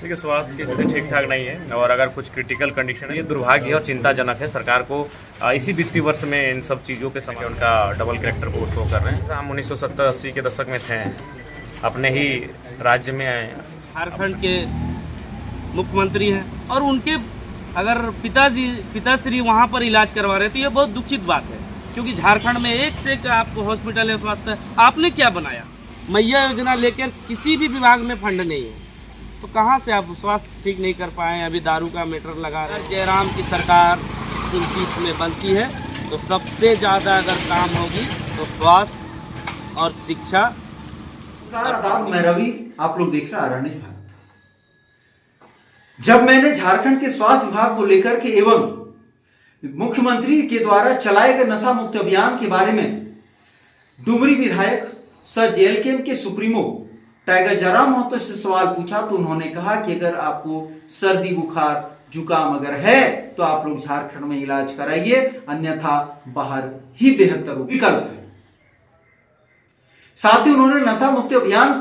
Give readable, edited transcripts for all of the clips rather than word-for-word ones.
देखिए, स्वास्थ्य की स्थिति ठीक ठाक नहीं है और अगर कुछ क्रिटिकल कंडीशन है, ये दुर्भाग्य है और चिंताजनक है। सरकार को इसी वित्तीय वर्ष में इन सब चीज़ों के समय उनका डबल कैरेक्टर को शो कर रहे हैं। हम 1970-80 के दशक में थे, अपने ही राज्य में झारखंड के मुख्यमंत्री हैं और उनके अगर पिताश्री वहाँ पर इलाज करवा रहे हैं तो ये बहुत दुखित बात है, क्योंकि झारखंड में एक से एक आपको हॉस्पिटल है। स्वास्थ्य आपने क्या बनाया? मैया योजना लेकर किसी भी विभाग में फंड नहीं है, तो कहाँ से आप स्वास्थ्य ठीक नहीं कर पाए? अभी दारू का मैटर लगा रहे हैं। जयराम की सरकार 29 में बनती है तो सबसे ज़्यादा अगर काम होगी तो स्वास्थ्य और शिक्षा। आदाब, मैं रवि, आप लोग देख रहे हैं आरएनएच भारत। जब मैंने झारखंड के स्वास्थ्य विभाग को लेकर के एवं मुख्यमंत्री के द्वारा चलाए गए नशा मुक्त अभियान के बारे में डुमरी विधायक सर जेएलकेएम के सुप्रीमो टाइगर जयराम महतो से सवाल पूछा तो उन्होंने कहा कि अगर आपको सर्दी बुखार जुकाम अगर है तो आप लोग झारखंड में इलाज कराइए, अन्यथा बाहर ही बेहतर विकल्प है। साथ ही उन्होंने नशा मुक्ति अभियान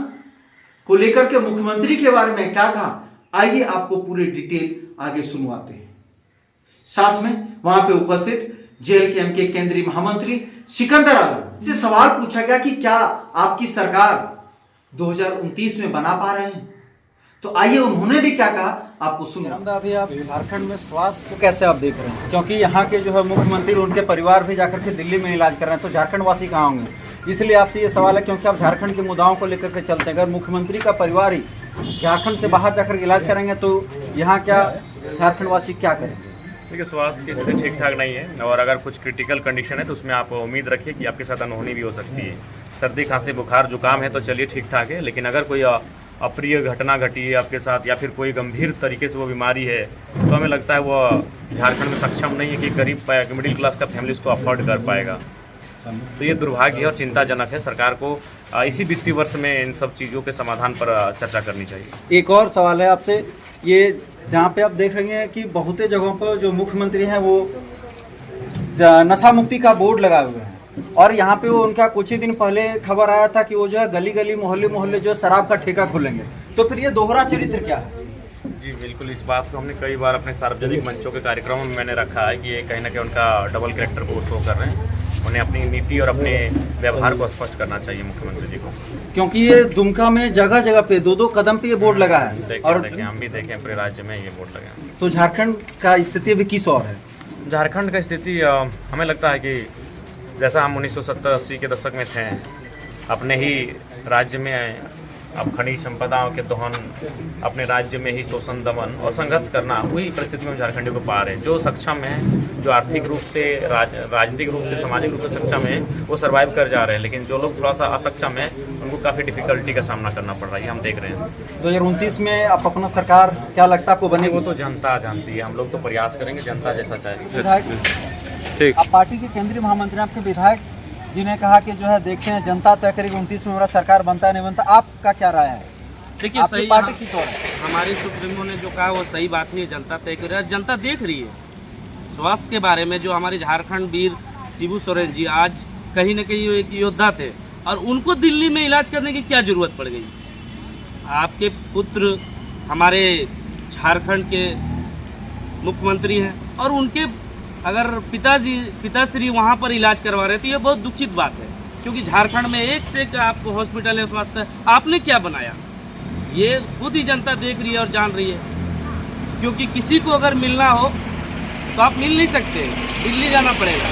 को लेकर के मुख्यमंत्री के बारे में क्या कहा, आइए आपको पूरी डिटेल आगे सुनवाते हैं। साथ में वहां पे उपस्थित जेएलकेएम के केंद्रीय महामंत्री सिकंदर आलम से सवाल पूछा गया कि क्या आपकी सरकार 2029 में बना पा रहे हैं, तो आइए उन्होंने भी क्या कहा आपको सुनिए। अभी आप झारखंड में स्वास्थ्य को कैसे आप देख रहे हैं, क्योंकि यहाँ के जो है मुख्यमंत्री उनके परिवार भी जाकर के दिल्ली में इलाज कर रहे हैं, तो झारखंड वासी कहाँ होंगे? इसलिए आपसे ये सवाल है, क्योंकि आप झारखंड के मुद्दाओं को लेकर के चलते हैं। अगर मुख्यमंत्री का परिवार ही झारखंड से बाहर जाकर इलाज करेंगे तो यहाँ क्या झारखंड वासी क्या करेंगे? देखिए, स्वास्थ्य की स्थिति ठीक ठाक नहीं है और अगर कुछ क्रिटिकल कंडीशन है तो उसमें आप उम्मीद रखिए कि आपके साथ अनहोनी भी हो सकती है। सर्दी खांसी बुखार जुकाम है तो चलिए ठीक ठाक है, लेकिन अगर कोई अप्रिय घटना घटी है आपके साथ या फिर कोई गंभीर तरीके से वो बीमारी है तो हमें लगता है वो झारखंड में सक्षम नहीं है कि गरीब मिडिल क्लास का फैमिली उसको अफोर्ड कर पाएगा। तो ये दुर्भाग्य है और चिंताजनक है। सरकार को इसी वित्तीय वर्ष में इन सब चीज़ों के समाधान पर चर्चा करनी चाहिए। एक और सवाल है आपसे, ये जहाँ पे आप देख रहे हैं कि बहुत जगहों पर जो मुख्यमंत्री हैं वो नशा मुक्ति का बोर्ड लगाए हुए हैं, और यहाँ पे वो उनका कुछ ही दिन पहले खबर आया था कि वो जो है गली गली मोहल्ले मोहल्ले जो है शराब का ठेका खोलेंगे, तो फिर ये दोहरा चरित्र क्या है? जी बिल्कुल, इस बात को हमने कई बार अपने सार्वजनिक मंचों के कार्यक्रमों में मैंने रखा है कि ये कहीं ना कहीं उनका डबल कैरेक्टर को शो कर रहे हैं। उन्हें अपनी नीति और अपने व्यवहार को स्पष्ट करना चाहिए मुख्यमंत्री जी को, क्योंकि ये दुमका में जगह जगह पे दो कदम पे ये बोर्ड लगा है और हम भी देखें पूरे राज्य में ये बोर्ड लगा है। तो झारखंड का स्थिति अभी किस और है? झारखंड का स्थिति हमें लगता है कि जैसा हम 1970-80 के दशक में थे, अपने ही राज्य में अब खनिज संपदाओं के दोहन, अपने राज्य में ही शोषण दमन और संघर्ष करना, वही परिस्थिति में झारखंडियों को पा रहे हैं। जो सक्षम है, जो आर्थिक रूप से राजनीतिक रूप से सामाजिक रूप से सक्षम है, वो सर्वाइव कर जा रहे हैं, लेकिन जो लोग थोड़ा सा असक्षम है उनको काफ़ी डिफिकल्टी का सामना करना पड़ रहा है, हम देख रहे हैं। 2029 में आप अपना सरकार क्या लगता है आपको बनेगी? वो तो जनता जानती है, हम लोग तो प्रयास करेंगे, जनता जैसा चाहेगी। ठीक, आप पार्टी के केंद्रीय महामंत्री, आपके विधायक जी ने कहा कि जो है देखते हैं जनता तय करेगी 29 में हमारा सरकार बनता है नहीं बनता, आपका क्या राय है? देखिए, सही पार्टी की तौर है, हमारी सुप्रीमो ने जो कहा वो सही बात है, जनता तय कर रही है, जनता देख रही है। स्वास्थ्य के बारे में जो हमारे झारखंड वीर शिबू सोरेन जी आज कहीं न कहीं एक योद्धा थे और उनको दिल्ली में इलाज करने की क्या जरूरत पड़ गई? आपके पुत्र हमारे झारखंड के मुख्यमंत्री हैं और उनके अगर पिताश्री वहाँ पर इलाज करवा रहे हैं तो ये बहुत दुखित बात है, क्योंकि झारखंड में एक से एक आपको हॉस्पिटल है। स्वास्थ्य आपने क्या बनाया? ये खुद ही जनता देख रही है और जान रही है, क्योंकि किसी को अगर मिलना हो तो आप मिल नहीं सकते, दिल्ली जाना पड़ेगा।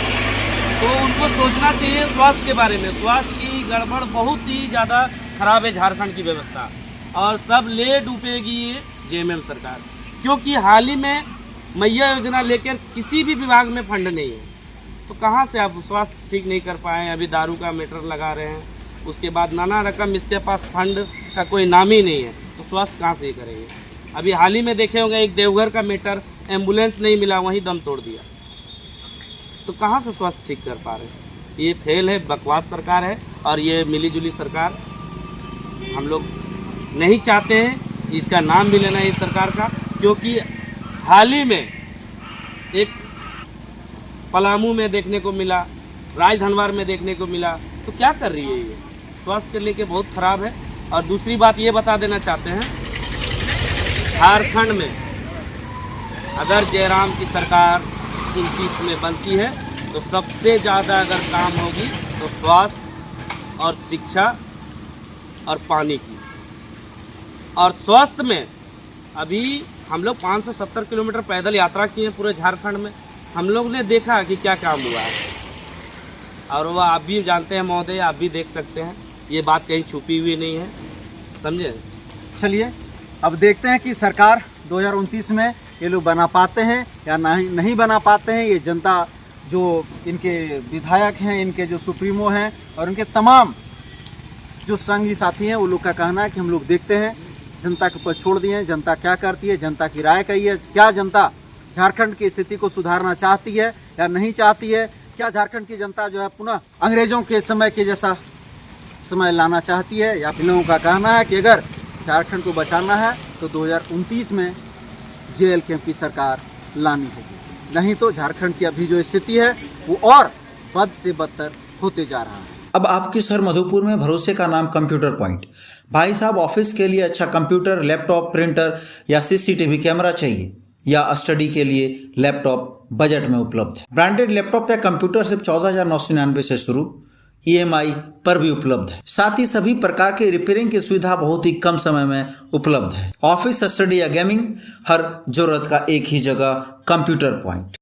तो उनको सोचना चाहिए स्वास्थ्य के बारे में। स्वास्थ्य की गड़बड़ बहुत ही ज़्यादा खराब है झारखंड की व्यवस्था, और सब ले डूबेगी ये जेएमएम सरकार, क्योंकि हाल ही में मैया योजना लेकर किसी भी विभाग में फंड नहीं है, तो कहाँ से आप स्वास्थ्य ठीक नहीं कर पाए? अभी दारू का मैटर लगा रहे हैं, उसके बाद नाना रकम इसके पास फंड का कोई नाम ही नहीं है, तो स्वास्थ्य कहाँ से ही करेंगे? अभी हाल ही में देखे होंगे एक देवघर का मैटर, एम्बुलेंस नहीं मिला, वहीं दम तोड़ दिया, तो कहाँ से स्वास्थ्य ठीक कर पा रहे हैं? ये फेल है, बकवास सरकार है, और ये मिलीजुली सरकार हम लोग नहीं चाहते हैं इसका नाम भी लेना है इस सरकार का, क्योंकि हाल ही में एक पलामू में देखने को मिला, राजधनवार में देखने को मिला, तो क्या कर रही है ये? स्वास्थ्य के लेके बहुत खराब है। और दूसरी बात ये बता देना चाहते हैं, झारखंड में अगर जयराम की सरकार 29 में बनती है तो सबसे ज़्यादा अगर काम होगी तो स्वास्थ्य और शिक्षा और पानी की। और स्वास्थ्य में अभी हम लोग 570 किलोमीटर पैदल यात्रा किए हैं पूरे झारखंड में। हम लोग ने देखा कि क्या काम हुआ है, और वह आप भी जानते हैं महोदय, आप भी देख सकते हैं, ये बात कहीं छुपी हुई नहीं है, समझे। चलिए अब देखते हैं कि सरकार 2029 में ये लोग बना पाते हैं या नहीं बना पाते हैं। ये जनता जो इनके विधायक हैं, इनके जो सुप्रीमो हैं और उनके तमाम जो संगी साथी हैं, वो लोग का कहना है कि हम लोग देखते हैं, जनता के ऊपर छोड़ दिए हैं, जनता क्या करती है, जनता की राय कही है। क्या जनता झारखंड की स्थिति को सुधारना चाहती है या नहीं चाहती है? क्या झारखंड की जनता जो है पुनः अंग्रेजों के समय के जैसा समय लाना चाहती है? या फिर लोगों का कहना है कि अगर झारखंड को बचाना है तो 2029 में JLKM की सरकार लानी होगी, नहीं तो झारखंड की अभी जो स्थिति है वो और बद से बदतर होते जा रहा है। अब आपके शहर मधुपुर में भरोसे का नाम कंप्यूटर पॉइंट। भाई साहब, ऑफिस के लिए अच्छा कंप्यूटर, लैपटॉप, प्रिंटर या CCTV कैमरा चाहिए या स्टडी के लिए लैपटॉप बजट में उपलब्ध है। ब्रांडेड लैपटॉप या कंप्यूटर सिर्फ 14,999 से शुरू, EMI पर भी उपलब्ध है। साथ ही सभी प्रकार के रिपेयरिंग की सुविधा बहुत ही कम समय में उपलब्ध है। ऑफिस, स्टडी या गेमिंग, हर जरूरत का एक ही जगह कंप्यूटर पॉइंट।